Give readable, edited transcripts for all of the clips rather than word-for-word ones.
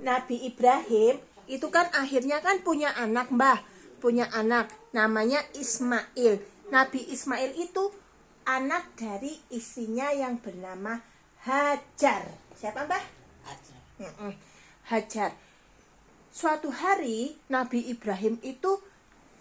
Nabi Ibrahim itu kan akhirnya kan punya anak, Mbah. Punya anak namanya Ismail. Nabi Ismail itu anak dari istrinya yang bernama Hajar. Siapa, Mbah? Hajar. Hajar. Suatu hari Nabi Ibrahim itu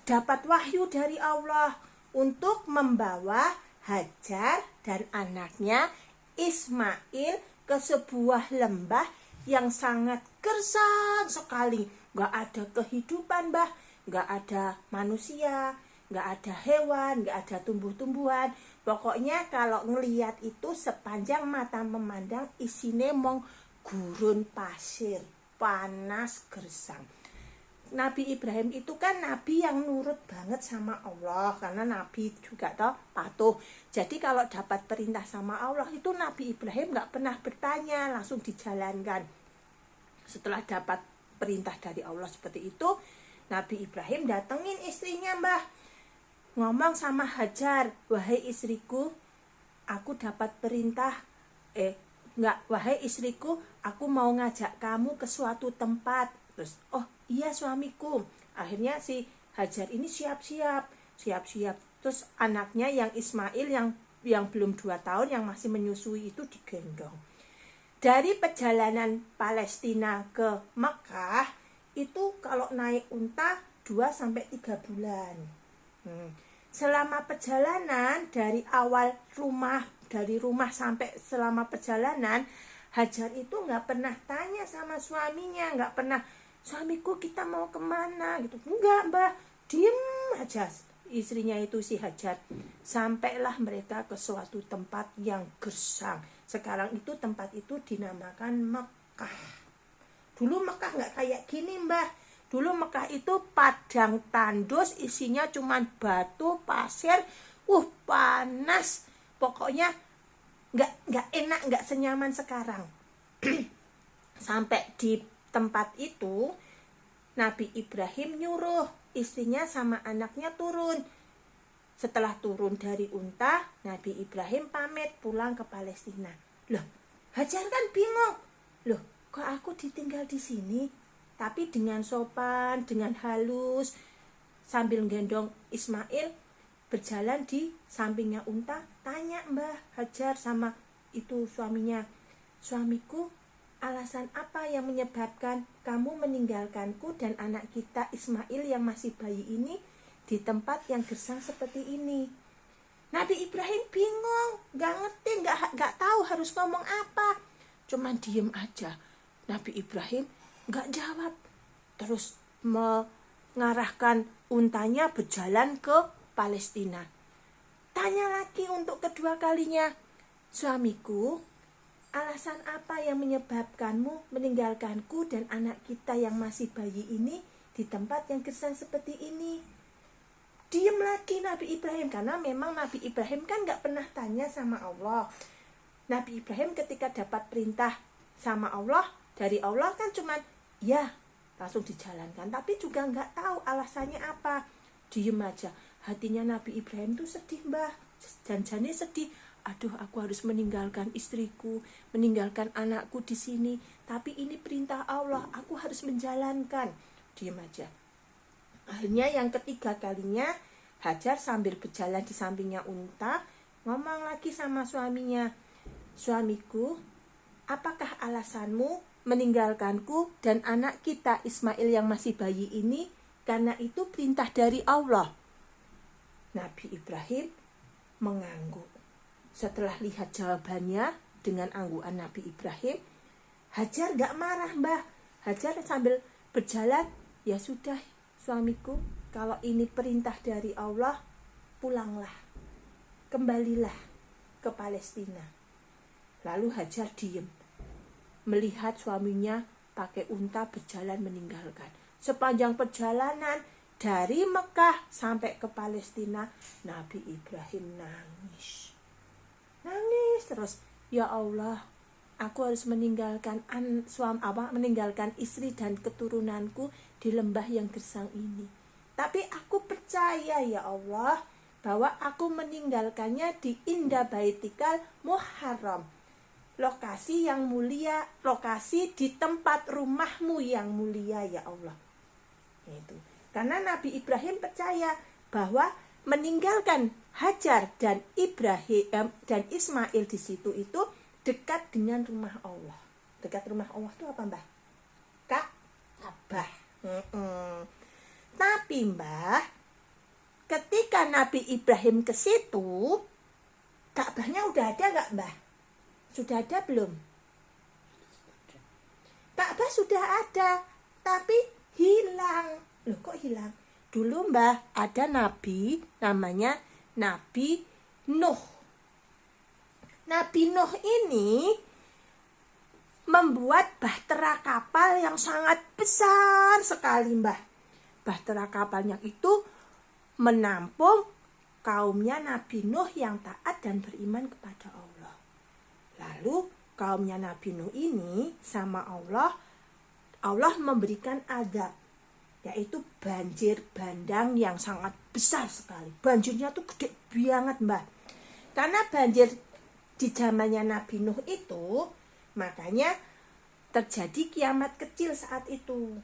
dapat wahyu dari Allah untuk membawa Hajar dan anaknya Ismail ke sebuah lembah yang sangat gersang sekali. Gak ada kehidupan, Mbah. Gak ada manusia, gak ada hewan, gak ada tumbuh-tumbuhan. Pokoknya kalau ngelihat itu sepanjang mata memandang isine mong gurun pasir, panas gersang. Nabi Ibrahim itu kan nabi yang nurut banget sama Allah, karena nabi juga toh patuh. Jadi kalau dapat perintah sama Allah itu Nabi Ibrahim gak pernah bertanya, langsung dijalankan. Setelah dapat perintah dari Allah seperti itu, Nabi Ibrahim datengin istrinya, Mbah. Ngomong sama Hajar, wahai istriku, aku dapat perintah, wahai istriku, aku mau ngajak kamu ke suatu tempat. Terus, oh iya suamiku. Akhirnya si Hajar ini siap-siap. Terus anaknya yang Ismail yang belum 2 tahun, yang masih menyusui itu digendong. Dari perjalanan Palestina ke Mekah itu kalau naik unta 2-3 bulan. Selama perjalanan dari rumah sampai selama perjalanan, Hajar itu nggak pernah tanya sama suaminya, nggak pernah, suamiku kita mau kemana gitu. Enggak, Mbah, diem aja istrinya itu si Hajar. Sampailah mereka ke suatu tempat yang gersang. Sekarang itu tempat itu dinamakan Mekah. Dulu Mekah nggak kayak gini, Mbah. Dulu Mekah itu padang tandus, isinya cuma batu, pasir, panas. Pokoknya nggak enak, nggak senyaman sekarang. Sampai di tempat itu, Nabi Ibrahim nyuruh istrinya sama anaknya turun. Setelah turun dari unta, Nabi Ibrahim pamit pulang ke Palestina. Loh, Hajar kan bingung. Loh, kok aku ditinggal di sini? Tapi dengan sopan, dengan halus, sambil gendong Ismail berjalan di sampingnya unta, tanya Mbah Hajar sama itu suaminya, suamiku, alasan apa yang menyebabkan kamu meninggalkanku dan anak kita Ismail yang masih bayi ini di tempat yang gersang seperti ini? Nabi Ibrahim bingung, gak ngerti, gak tahu harus ngomong apa. Cuman diem aja. Nabi Ibrahim gak jawab. Terus mengarahkan untanya berjalan ke Palestina. Tanya lagi untuk kedua kalinya, suamiku, alasan apa yang menyebabkanmu meninggalkanku dan anak kita yang masih bayi ini di tempat yang gersang seperti ini? Diem lagi Nabi Ibrahim, karena memang Nabi Ibrahim kan gak pernah tanya sama Allah. Nabi Ibrahim ketika dapat perintah sama Allah, dari Allah kan cuman ya langsung dijalankan, tapi juga gak tahu alasannya apa. Diem aja. Hatinya Nabi Ibrahim tuh sedih, Mbah. Janjane sedih. Aduh, aku harus meninggalkan istriku, meninggalkan anakku di sini. Tapi ini perintah Allah, aku harus menjalankan. Diem aja. Akhirnya yang ketiga kalinya, Hajar sambil berjalan di sampingnya unta, ngomong lagi sama suaminya, suamiku, apakah alasanmu meninggalkanku dan anak kita Ismail yang masih bayi ini? Karena itu perintah dari Allah. Nabi Ibrahim mengangguk. Setelah lihat jawabannya dengan anggukan Nabi Ibrahim, Hajar gak marah, Mbah. Hajar sambil berjalan, ya sudah suamiku, kalau ini perintah dari Allah, pulanglah, kembalilah ke Palestina. Lalu Hajar diem, melihat suaminya pakai unta berjalan meninggalkan. Sepanjang perjalanan dari Mekah sampai ke Palestina, Nabi Ibrahim nangis terus. Ya Allah, aku harus meninggalkan meninggalkan istri dan keturunanku di lembah yang gersang ini. Tapi aku percaya ya Allah bahwa aku meninggalkannya di Indah Baitikal Muharram. lokasi yang mulia, lokasi di tempat rumahmu yang mulia ya Allah. Itu. Karena Nabi Ibrahim percaya bahwa meninggalkan Hajar dan Ibrahim dan Ismail di situ itu dekat dengan rumah Allah. Dekat rumah Allah itu apa, Mbah? Ka'bah. Tapi Mbah, ketika Nabi Ibrahim ke situ, Ka'bahnya udah ada nggak, Mbah? Sudah ada belum? Ka'bah sudah ada, tapi hilang. Loh, kok hilang? Dulu Mbah ada nabi namanya Nabi Nuh. Nabi Nuh ini membuat bahtera kapal yang sangat besar sekali, Mbah. Bahtera kapalnya itu menampung kaumnya Nabi Nuh yang taat dan beriman kepada Allah. Lalu kaumnya Nabi Nuh ini sama Allah memberikan azab, yaitu banjir bandang yang sangat besar sekali. Banjirnya tuh gede banget, Mbak. Karena banjir di zamannya Nabi Nuh itu, makanya terjadi kiamat kecil saat itu.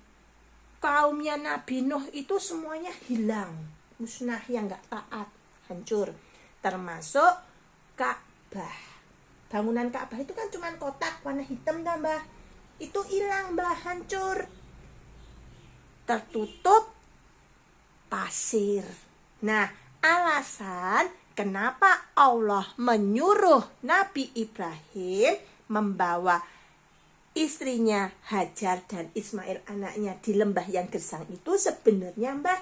Kaumnya Nabi Nuh itu semuanya hilang, musnah, yang gak taat, hancur. Termasuk Ka'bah. Bangunan Ka'bah itu kan cuma kotak warna hitam, Mbah. Itu hilang, Mbah, hancur. Tertutup pasir. Nah, alasan kenapa Allah menyuruh Nabi Ibrahim membawa istrinya Hajar dan Ismail anaknya di lembah yang gersang itu sebenarnya, Mbah,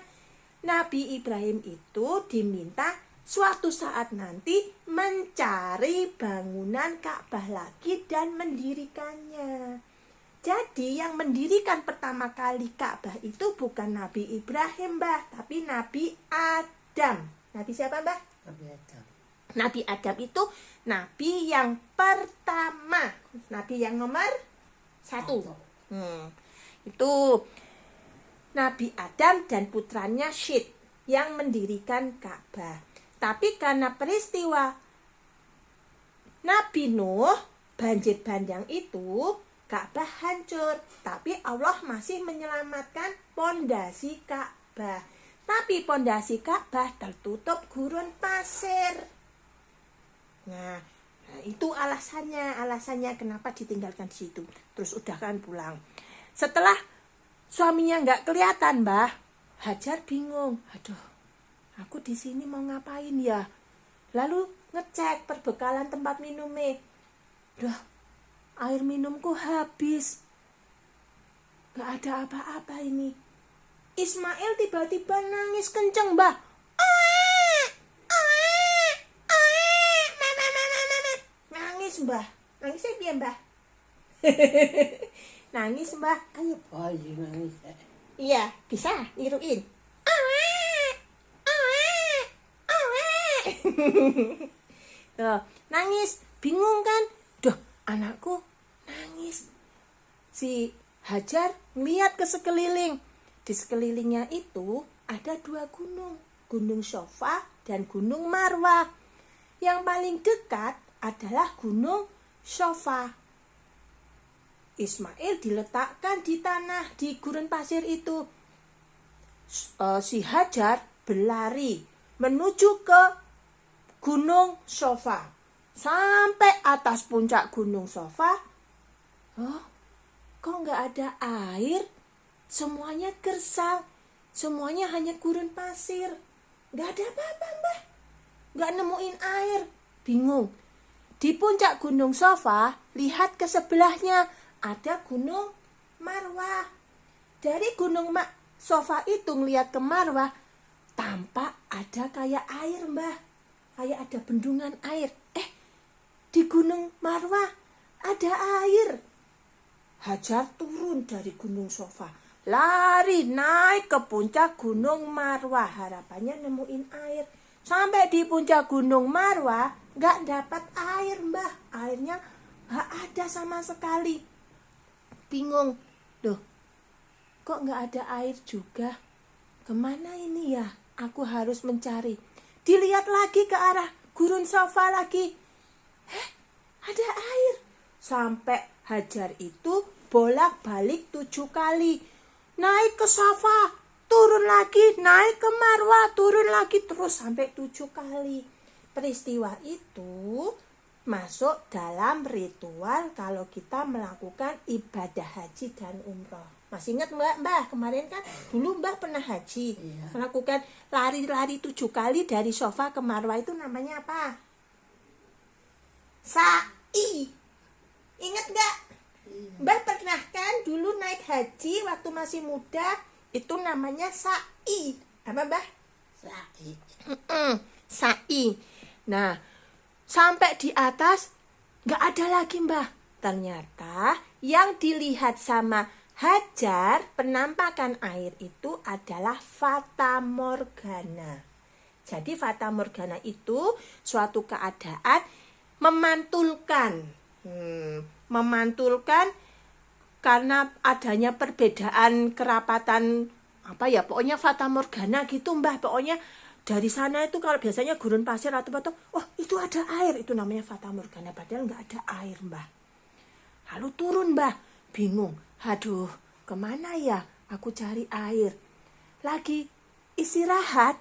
Nabi Ibrahim itu diminta suatu saat nanti mencari bangunan Ka'bah lagi dan mendirikannya. Jadi yang mendirikan pertama kali Ka'bah itu bukan Nabi Ibrahim, Mbah, tapi Nabi Adam. Nabi siapa, Mbah? Nabi Adam. Nabi Adam itu nabi yang pertama, nabi yang nomor 1. Itu Nabi Adam dan putranya Syed yang mendirikan Ka'bah. Tapi karena peristiwa Nabi Nuh, banjir bandang itu, Ka'bah hancur. Tapi Allah masih menyelamatkan pondasi Ka'bah. Tapi pondasi Ka'bah tertutup gurun pasir. Nah, itu alasannya kenapa ditinggalkan di situ. Terus udah kan pulang. Setelah suaminya nggak kelihatan, Mbah, Hajar bingung. Aduh, aku di sini mau ngapain ya? Lalu ngecek perbekalan tempat minumnya. Duh, air minumku habis. Nggak ada apa-apa ini. Ismail tiba-tiba nangis kenceng, Mbah. Nangis, Mbah. Nangisnya dia, Mbah. Nangis, Mbah. Ayo bayi nangis. Iya, bisa niruin. Tuh, nangis, bingung kan? Duh, anakku nangis. Si Hajar lihat ke sekeliling. Di sekelilingnya itu ada 2 gunung, Gunung Sofa dan Gunung Marwah. Yang paling dekat adalah Gunung Sofa. Ismail diletakkan di tanah di gurun pasir itu. Si Hajar berlari menuju ke Gunung Sofa. Sampai atas puncak Gunung Sofa, kok nggak ada air? Semuanya gersang, semuanya hanya gurun pasir. Nggak ada apa-apa, Mbah. Nggak nemuin air. Bingung. Di puncak Gunung Sofa, lihat ke sebelahnya ada Gunung Marwah. Dari Gunung Sofa itu ngelihat ke Marwah, tampak ada kayak air, Mbah. Kayak ada bendungan air. Di Gunung Marwah ada air. Hajar turun dari Gunung Sofa, lari naik ke puncak Gunung Marwah. Harapannya nemuin air. Sampai di puncak Gunung Marwah, gak dapat air, Mbah. Airnya gak ada sama sekali. Bingung. Loh, kok gak ada air juga? Kemana ini ya? Aku harus mencari. Dilihat lagi ke arah Gurun Sofa lagi. Ada air. sampai Hajar itu bolak-balik 7 kali. Naik ke Safa, turun lagi, naik ke Marwah, turun lagi, terus sampai 7 kali. Peristiwa itu masuk dalam ritual kalau kita melakukan ibadah haji dan umroh. Masih ingat Mbak kemarin kan dulu Mbak pernah haji, melakukan lari-lari 7 kali dari Safa ke Marwah, itu namanya apa? Sa'i. Ingat gak? Mbak pernah kan dulu naik haji waktu masih muda, itu namanya sa'i. Apa Mbak? Sa'i. Sa'i. Nah, sampai di atas gak ada lagi Mbak. Ternyata yang dilihat sama Hajar penampakan air itu adalah Fata Morgana. Jadi Fata Morgana itu suatu keadaan memantulkan. Memantulkan karena adanya perbedaan kerapatan pokoknya Fata Morgana gitu Mbah. Pokoknya dari sana itu kalau biasanya gurun pasir atau batu, itu ada air, itu namanya Fata Morgana, padahal nggak ada air Mbah. Lalu turun Mbah, bingung, aduh kemana ya aku cari air. Lagi istirahat,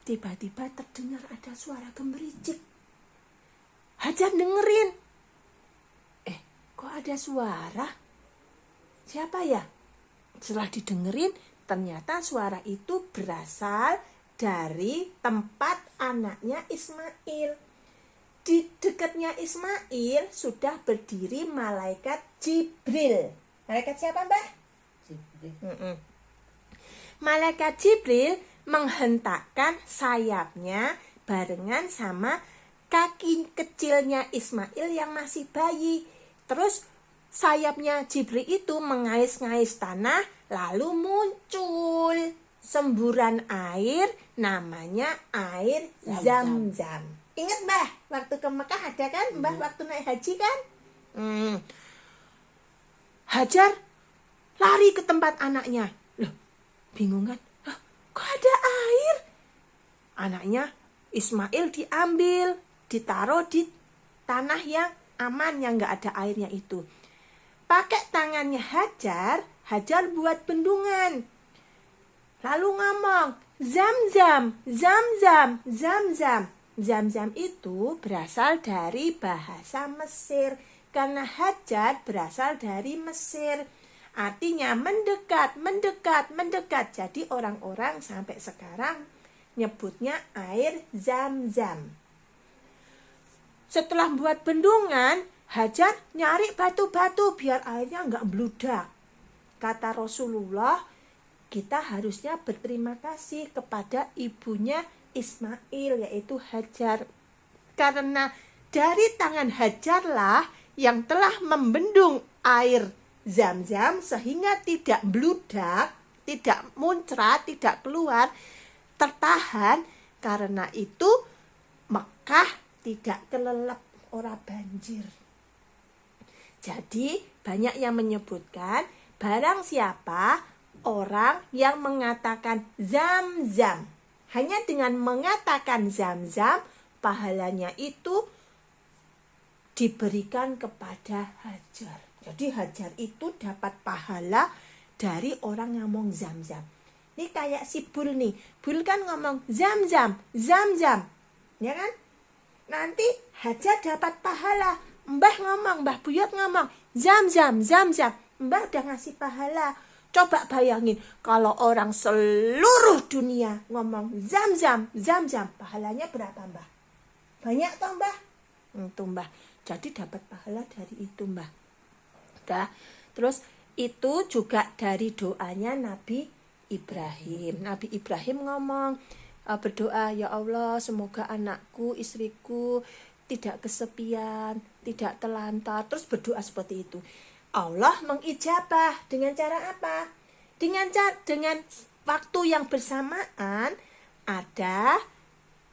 tiba-tiba terdengar ada suara gemericik. Hajar dengerin, kok ada suara? Siapa ya? Setelah didengerin, ternyata suara itu berasal dari tempat anaknya Ismail. Di dekatnya Ismail sudah berdiri malaikat Jibril. Malaikat siapa Mbak? Jibril. Malaikat Jibril menghentakkan sayapnya barengan sama kaki kecilnya Ismail yang masih bayi. Terus sayapnya Jibril itu mengais-ngais tanah, lalu muncul semburan air, namanya air Zam-Zam. Ingat Mbah, waktu ke Mekah ada kan Mbah, waktu naik haji kan? Hajar lari ke tempat anaknya. Loh, bingung kan? Kok ada air? Anaknya Ismail diambil, ditaruh di tanah yang aman, yang gak ada airnya itu. Pakai tangannya Hajar buat bendungan. Lalu ngomong, Zam-Zam, Zam-Zam, Zam-Zam. Zam-Zam itu berasal dari bahasa Mesir, karena Hajar berasal dari Mesir. Artinya mendekat, mendekat, mendekat. Jadi orang-orang sampai sekarang nyebutnya air Zam-Zam. Setelah buat bendungan, Hajar nyari batu-batu biar airnya nggak meludak. Kata Rasulullah, kita harusnya berterima kasih kepada ibunya Ismail, yaitu Hajar. Karena dari tangan Hajarlah yang telah membendung air Zam-Zam sehingga tidak meludak, tidak muncrat, tidak keluar, tertahan. Karena itu Mekah tidak kelelep, ora banjir. Jadi banyak yang menyebutkan barang siapa orang yang mengatakan Zam-Zam, hanya dengan mengatakan Zam-Zam, pahalanya itu diberikan kepada Hajar. Jadi Hajar itu dapat pahala dari orang yang ngomong Zam-Zam. Ini kayak si Bul nih. Bul kan ngomong Zam-Zam, Zam-Zam. Ya kan? Nanti Hajar dapat pahala. Mbah ngomong, Mbah Buyut ngomong Zam-Zam, Zam-Zam. Mbah udah ngasih pahala. Coba bayangin kalau orang seluruh dunia ngomong Zam-Zam, Zam-Zam, pahalanya berapa Mbah? Banyak toh Mbah? Itu Mbah. Jadi dapat pahala dari itu Mbah. Udah. Terus itu juga dari doanya Nabi Ibrahim. Nabi Ibrahim ngomong, berdoa, ya Allah semoga anakku, istriku tidak kesepian, tidak telantar. Terus berdoa seperti itu. Allah mengijabah dengan cara apa? Dengan waktu yang bersamaan ada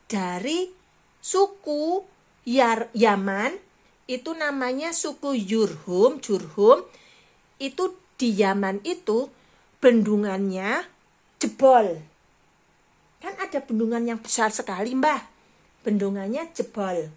dari suku Yaman, itu namanya suku Jurhum. Itu di Yaman itu bendungannya jebol. Kan ada bendungan yang besar sekali Mbah. Bendungannya jebol.